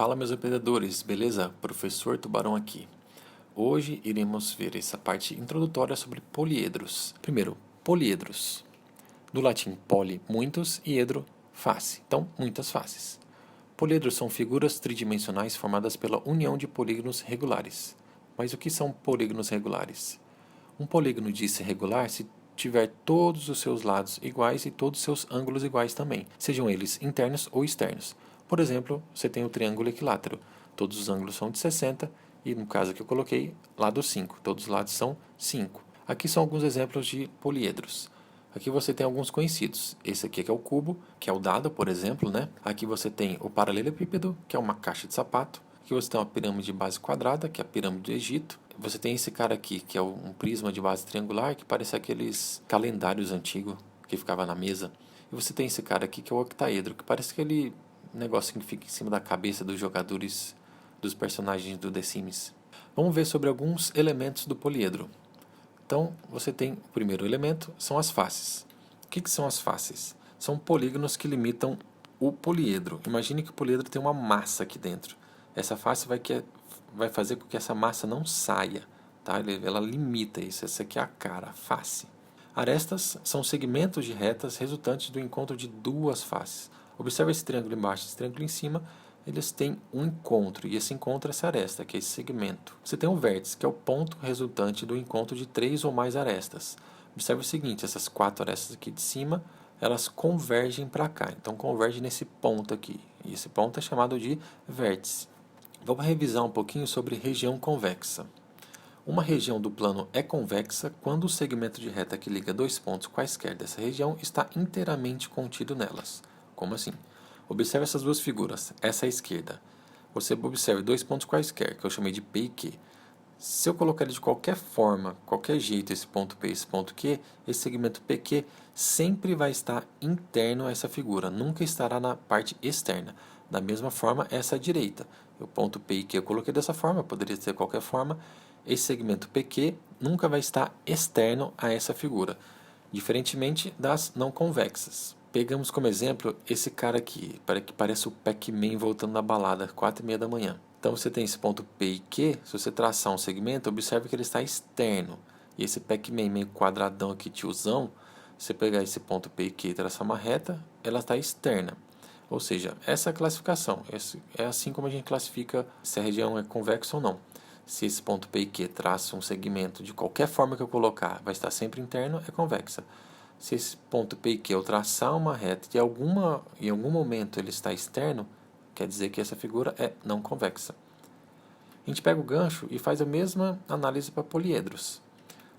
Fala, meus aprendedores, beleza? Professor Tubarão aqui. Hoje iremos ver essa parte introdutória sobre poliedros. Primeiro, poliedros. Do latim poli, muitos, e edro, face. Então, muitas faces. Poliedros são figuras tridimensionais formadas pela união de polígonos regulares. Mas o que são polígonos regulares? Um polígono diz-se regular se tiver todos os seus lados iguais e todos os seus ângulos iguais também, sejam eles internos ou externos. Por exemplo, você tem o triângulo equilátero. Todos os ângulos são de 60 e, no caso que eu coloquei, lado 5. Todos os lados são 5. Aqui são alguns exemplos de poliedros. Aqui você tem alguns conhecidos. Esse aqui é o cubo, que é o dado, por exemplo, né? Aqui você tem o paralelepípedo, que é uma caixa de sapato. Aqui você tem uma pirâmide de base quadrada, que é a pirâmide do Egito. Você tem esse cara aqui, que é um prisma de base triangular, que parece aqueles calendários antigos que ficava na mesa. E você tem esse cara aqui, que é o octaedro, que parece aquele negocinho que fica em cima da cabeça dos jogadores, dos personagens do The Sims. Vamos ver sobre alguns elementos do poliedro. Então, você tem o primeiro elemento, são as faces. O que são as faces? São polígonos que limitam o poliedro. Imagine que o poliedro tem uma massa aqui dentro. Essa face vai fazer com que essa massa não saia. Tá? Ela limita isso. Essa aqui é a cara, a face. Arestas são segmentos de retas resultantes do encontro de duas faces. Observe esse triângulo embaixo e esse triângulo em cima. Eles têm um encontro, e esse encontro é essa aresta, que é esse segmento. Você tem um vértice, que é o ponto resultante do encontro de 3 ou mais arestas. Observe o seguinte, essas 4 arestas aqui de cima, elas convergem para cá. Então, converge nesse ponto aqui. E esse ponto é chamado de vértice. Vamos revisar um pouquinho sobre região convexa. Uma região do plano é convexa quando o segmento de reta que liga dois pontos quaisquer dessa região está inteiramente contido nelas. Como assim? Observe essas duas figuras. Essa é a esquerda. Você observe dois pontos quaisquer, que eu chamei de P e Q. Se eu colocar ele de qualquer forma, qualquer jeito, esse ponto P e esse ponto Q, esse segmento PQ sempre vai estar interno a essa figura, nunca estará na parte externa. Da mesma forma, essa direita. O ponto P e Q eu coloquei dessa forma, poderia ser de qualquer forma. Esse segmento PQ nunca vai estar externo a essa figura, diferentemente das não convexas. Pegamos como exemplo esse cara aqui, que parece o Pac-Man voltando na balada, 4h30 da manhã. Então você tem esse ponto P e Q, se você traçar um segmento, observe que ele está externo. E esse Pac-Man meio quadradão aqui, tiozão, se você pegar esse ponto P e Q e traçar uma reta, ela está externa. Ou seja, essa é a classificação. É assim como a gente classifica se a região é convexa ou não. Se esse ponto P e Q traça um segmento de qualquer forma que eu colocar, vai estar sempre interno, é convexa. Se esse ponto P e Q eu traçar uma reta e em algum momento ele está externo, quer dizer que essa figura é não convexa. A gente pega o gancho e faz a mesma análise para poliedros.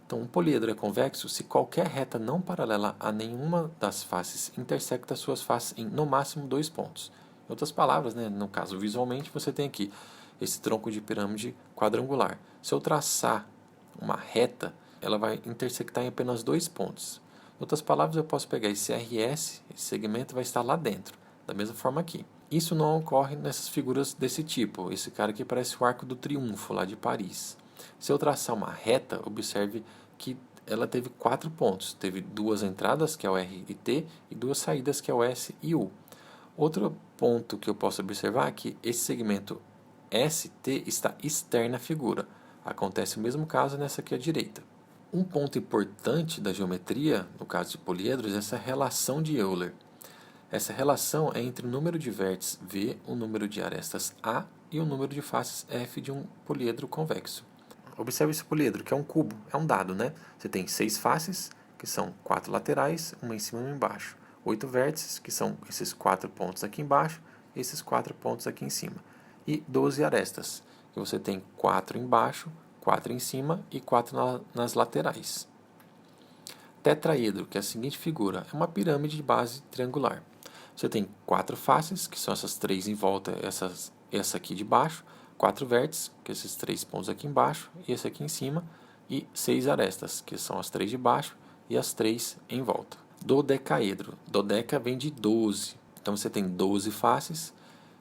Então, um poliedro é convexo se qualquer reta não paralela a nenhuma das faces intersecta suas faces em, no máximo, 2 pontos. Em outras palavras, né, no caso visualmente, você tem aqui esse tronco de pirâmide quadrangular. Se eu traçar uma reta, ela vai intersectar em apenas 2 pontos. Em outras palavras, eu posso pegar esse RS, esse segmento vai estar lá dentro, da mesma forma aqui. Isso não ocorre nessas figuras desse tipo. Esse cara aqui parece o Arco do Triunfo, lá de Paris. Se eu traçar uma reta, observe que ela teve 4 pontos. Teve 2 entradas, que é o R e T, e 2 saídas, que é o S e U. Outro ponto que eu posso observar é que esse segmento ST está externo à figura. Acontece o mesmo caso nessa aqui à direita. Um ponto importante da geometria, no caso de poliedros, é essa relação de Euler. Essa relação é entre o número de vértices V, o número de arestas A e o número de faces F de um poliedro convexo. Observe esse poliedro, que é um cubo, é um dado, né? Você tem 6 faces, que são 4 laterais, uma em cima e uma embaixo. 8 vértices, que são esses 4 pontos aqui embaixo e esses 4 pontos aqui em cima. E 12 arestas, que você tem 4 embaixo, 4 em cima e 4 nas laterais. Tetraedro, que é a seguinte figura, é uma pirâmide de base triangular. Você tem 4 faces, que são essas 3 em volta, essa aqui de baixo, 4 vértices, que são esses 3 pontos aqui embaixo e esse aqui em cima, e 6 arestas, que são as 3 de baixo e as 3 em volta. Dodecaedro, dodeca vem de 12, então você tem 12 faces,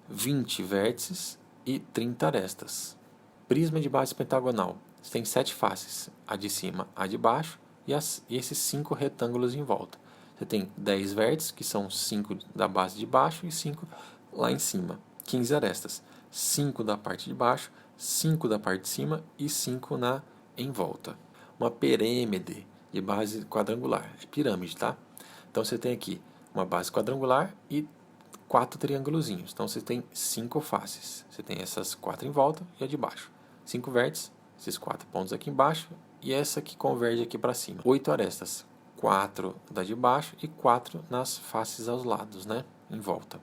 20 vértices e 30 arestas. Prisma de base pentagonal, você tem 7 faces, a de cima, a de baixo e esses 5 retângulos em volta. Você tem 10 vértices, que são 5 da base de baixo e 5 lá em cima. 15 arestas. 5 da parte de baixo, 5 da parte de cima e 5 em volta. Uma pirâmide de base quadrangular, é pirâmide, tá? Então você tem aqui uma base quadrangular e 4 triângulozinhos. Então você tem 5 faces. Você tem essas 4 em volta e a de baixo. 5 vértices, esses 4 pontos aqui embaixo e essa que converge aqui para cima. 8 arestas, 4 da de baixo e 4 nas faces aos lados, né? Em volta.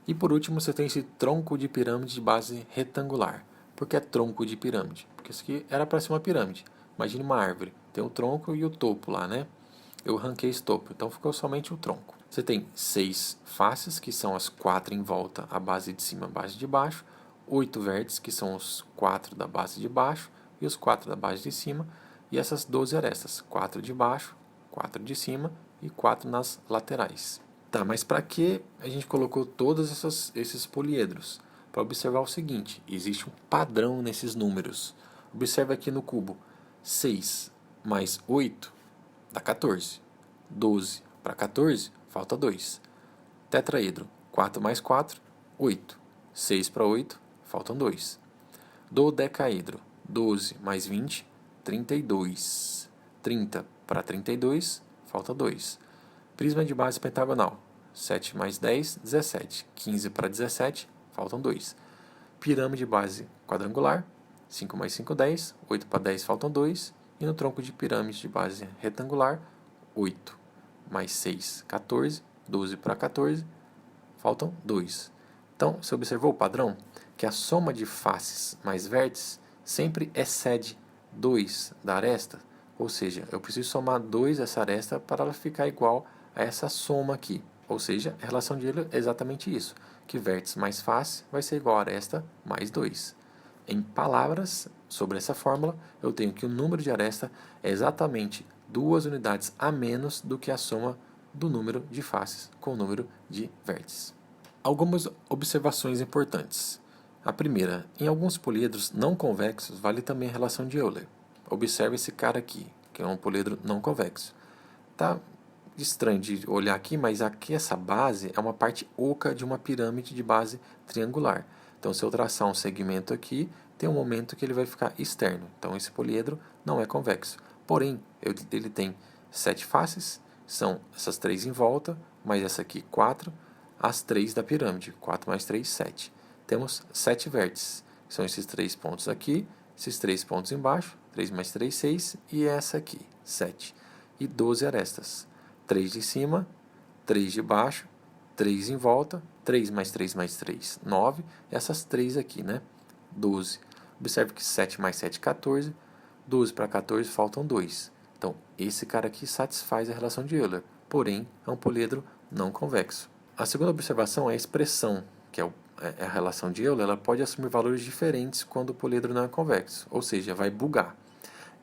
E por último você tem esse tronco de pirâmide de base retangular. Por que é tronco de pirâmide? Porque isso aqui era para ser uma pirâmide. Imagine uma árvore, tem o tronco e o topo lá, né? Eu ranquei esse topo, então ficou somente o tronco. Você tem 6 faces, que são as 4 em volta, a base de cima, a base de baixo. 8 vértices, que são os 4 da base de baixo e os 4 da base de cima. E essas 12 arestas, 4 de baixo, 4 de cima e 4 nas laterais. Tá, mas para que a gente colocou todos esses poliedros? Para observar o seguinte, existe um padrão nesses números. Observe aqui no cubo, 6 mais 8 dá 14. 12 para 14, falta 2. Tetraedro, 4 mais 4, 8. 6 para 8, faltam 2. Dodecaedro, 12 mais 20, 32. 30 para 32, falta 2. Prisma de base pentagonal, 7 mais 10, 17. 15 para 17, faltam 2. Pirâmide de base quadrangular, 5 mais 5, 10. 8 para 10, faltam 2. E no tronco de pirâmide de base retangular, 8 mais 6, 14. 12 para 14, faltam 2. Então, você observou o padrão? Que a soma de faces mais vértices sempre excede 2 da aresta. Ou seja, eu preciso somar 2 dessa aresta para ela ficar igual a essa soma aqui. Ou seja, a relação de Euler é exatamente isso, que vértice mais face vai ser igual a aresta mais 2. Em palavras sobre essa fórmula, eu tenho que o número de aresta é exatamente 2 unidades a menos do que a soma do número de faces com o número de vértices. Algumas observações importantes. A primeira, em alguns poliedros não convexos vale também a relação de Euler. Observe esse cara aqui, que é um poliedro não convexo. Tá estranho de olhar aqui, mas aqui essa base é uma parte oca de uma pirâmide de base triangular. Então, se eu traçar um segmento aqui, tem um momento que ele vai ficar externo. Então, esse poliedro não é convexo. Porém, ele tem 7 faces, são essas 3 em volta, mais essa aqui 4, as 3 da pirâmide. 4 mais 3, 7. Temos 7 vértices, que são esses 3 pontos aqui, esses 3 pontos embaixo, 3 mais 3, 6, e essa aqui, 7. E 12 arestas. 3 de cima, 3 de baixo, 3 em volta, 3 mais 3 mais 3, 9, essas 3 aqui, né? 12. Observe que 7 mais 7, 14, 12 para 14 faltam 2. Então, esse cara aqui satisfaz a relação de Euler, porém, é um poliedro não convexo. A segunda observação é a expressão, que é a relação de Euler, ela pode assumir valores diferentes quando o poliedro não é convexo, ou seja, vai bugar.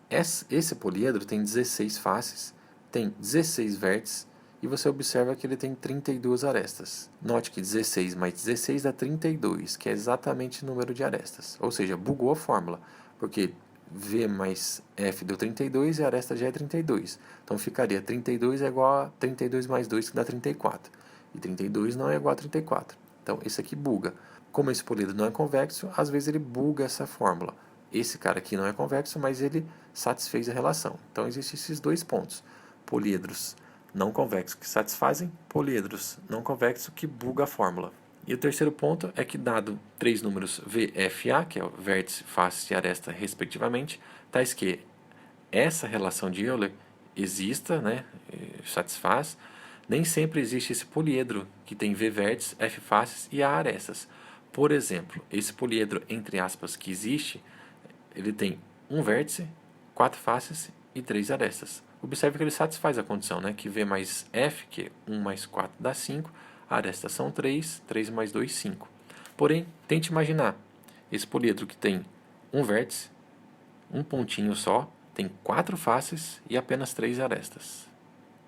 Esse poliedro tem 16 faces, tem 16 vértices e você observa que ele tem 32 arestas. Note que 16 mais 16 dá 32, que é exatamente o número de arestas. Ou seja, bugou a fórmula, porque V mais F deu 32 e a aresta já é 32. Então ficaria 32 é igual a 32 mais 2, que dá 34. E 32 não é igual a 34. Então esse aqui buga. Como esse poliedro não é convexo, às vezes ele buga essa fórmula. Esse cara aqui não é convexo, mas ele satisfez a relação. Então existem esses dois pontos. Poliedros não convexos que satisfazem, poliedros não convexos que buga a fórmula. E o terceiro ponto é que, dado 3 números VFA, que é o vértice, face e aresta, respectivamente, tais que essa relação de Euler exista, né, satisfaz, nem sempre existe esse poliedro que tem V vértices, F faces e A arestas. Por exemplo, esse poliedro, entre aspas, que existe, ele tem um vértice, 4 faces e 3 arestas. Observe que ele satisfaz a condição, né? Que V mais F, que é 1 mais 4 dá 5, a aresta são 3, 3 mais 2, 5. Porém, tente imaginar esse poliedro que tem um vértice, um pontinho só, tem 4 faces e apenas 3 arestas.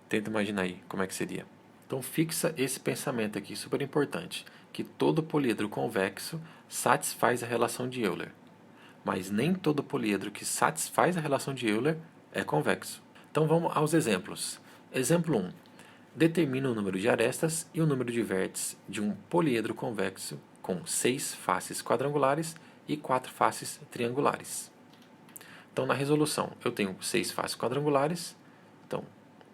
Tenta imaginar aí como é que seria. Então fixa esse pensamento aqui, super importante, que todo poliedro convexo satisfaz a relação de Euler. Mas nem todo poliedro que satisfaz a relação de Euler é convexo. Então vamos aos exemplos. Exemplo 1. Determina o número de arestas e o número de vértices de um poliedro convexo com 6 faces quadrangulares e 4 faces triangulares. Então, na resolução, eu tenho 6 faces quadrangulares. Então,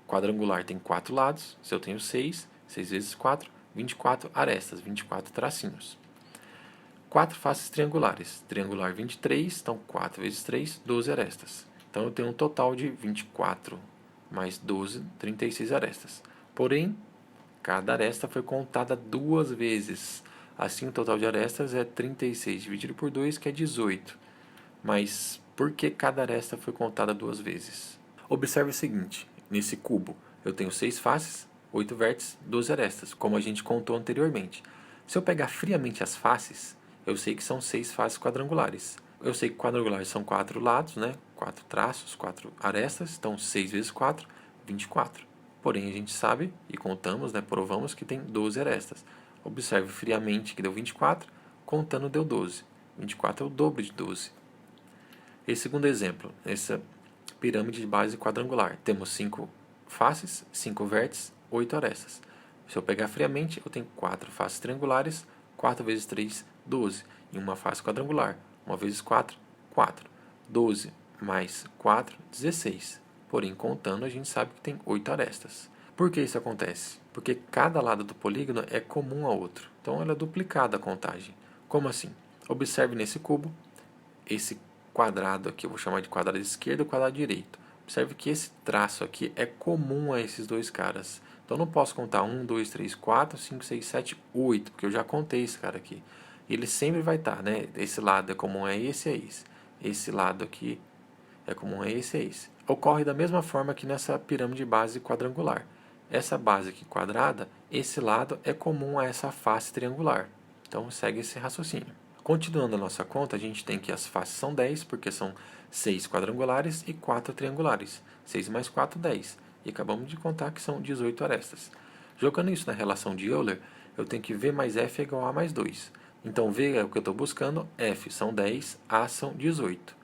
quadrangular tem 4 lados. Se eu tenho 6 vezes 4, 24 arestas, 24 tracinhos. 4 faces triangulares. Triangular 23, então 4 vezes 3, 12 arestas. Então, eu tenho um total de 24 mais 12, 36 arestas. Porém, cada aresta foi contada 2 vezes. Assim, o total de arestas é 36 dividido por 2, que é 18. Mas por que cada aresta foi contada 2 vezes? Observe o seguinte, nesse cubo eu tenho 6 faces, 8 vértices, 12 arestas, como a gente contou anteriormente. Se eu pegar friamente as faces, eu sei que são 6 faces quadrangulares. Eu sei que quadrangulares são 4 lados, né? 4 traços, 4 arestas, então 6 vezes 4, 24. Porém, a gente sabe, e contamos, né, provamos que tem 12 arestas. Observe friamente que deu 24, contando deu 12. 24 é o dobro de 12. Esse segundo exemplo, essa pirâmide de base quadrangular. Temos 5 faces, 5 vértices, 8 arestas. Se eu pegar friamente, eu tenho 4 faces triangulares, 4 vezes 3, 12. E uma face quadrangular, 1 vezes 4, 4. 12 mais 4, 16. Porém, contando, a gente sabe que tem 8 arestas. Por que isso acontece? Porque cada lado do polígono é comum ao outro. Então, ela é duplicada a contagem. Como assim? Observe nesse cubo, esse quadrado aqui, eu vou chamar de quadrado esquerdo e quadrado direito. Observe que esse traço aqui é comum a esses dois caras. Então, eu não posso contar 1, 2, 3, 4, 5, 6, 7, 8, porque eu já contei esse cara aqui. Ele sempre vai estar, né? Esse lado é comum a esse e a esse. Esse lado aqui é comum a esse e a esse. Ocorre da mesma forma que nessa pirâmide base quadrangular. Essa base aqui quadrada, esse lado é comum a essa face triangular. Então, segue esse raciocínio. Continuando a nossa conta, a gente tem que as faces são 10, porque são 6 quadrangulares e 4 triangulares. 6 mais 4, 10. E acabamos de contar que são 18 arestas. Jogando isso na relação de Euler, eu tenho que V mais F é igual a A mais 2. Então, V é o que eu estou buscando, F são 10, A são 18.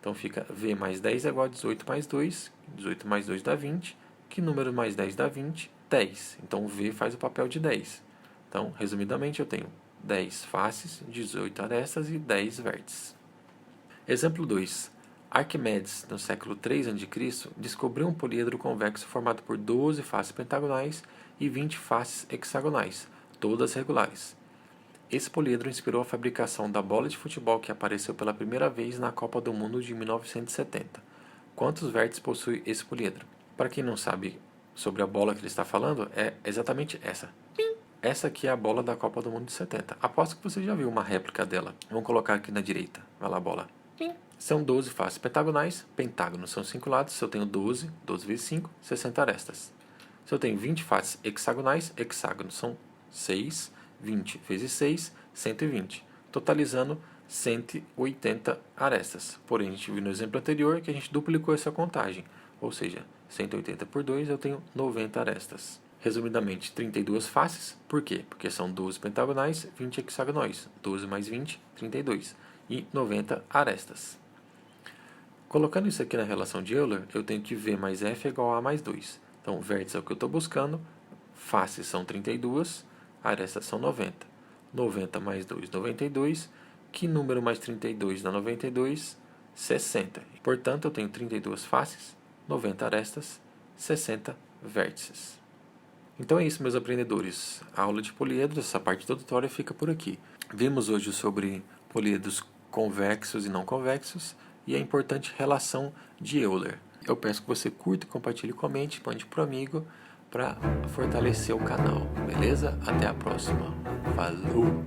Então, fica V mais 10 é igual a 18 mais 2. 18 mais 2 dá 20. Que número mais 10 dá 20? 10. Então, V faz o papel de 10. Então, resumidamente, eu tenho 10 faces, 18 arestas e 10 vértices. Exemplo 2. Arquimedes, no século 3 a.C., descobriu um poliedro convexo formado por 12 faces pentagonais e 20 faces hexagonais, todas regulares. Esse poliedro inspirou a fabricação da bola de futebol que apareceu pela primeira vez na Copa do Mundo de 1970. Quantos vértices possui esse poliedro? Para quem não sabe sobre a bola que ele está falando, é exatamente essa. Essa aqui é a bola da Copa do Mundo de 70. Aposto que você já viu uma réplica dela. Vamos colocar aqui na direita. Vai lá, bola. São 12 faces pentagonais. Pentágonos são 5 lados. Se eu tenho 12, 12 vezes 5, 60 arestas. Se eu tenho 20 faces hexagonais, hexágonos são 6, 20 vezes 6, 120. Totalizando 180 arestas. Porém, a gente viu no exemplo anterior que a gente duplicou essa contagem. Ou seja, 180 por 2 eu tenho 90 arestas. Resumidamente, 32 faces. Por quê? Porque são 12 pentagonais, 20 hexagonais. 12 mais 20, 32. E 90 arestas. Colocando isso aqui na relação de Euler, eu tenho que V mais F é igual a A mais 2. Então, vértice é o que eu estou buscando. Faces são 32, arestas são 90. 90 mais 2, 92. Que número mais 32 dá 92? 60. Portanto, eu tenho 32 faces, 90 arestas, 60 vértices. Então é isso, meus aprendedores. A aula de poliedros, essa parte introdutória fica por aqui. Vimos hoje sobre poliedros convexos e não convexos e a importante relação de Euler. Eu peço que você curta, compartilhe, comente, mande para o amigo para fortalecer o canal, beleza? Até a próxima. Falou!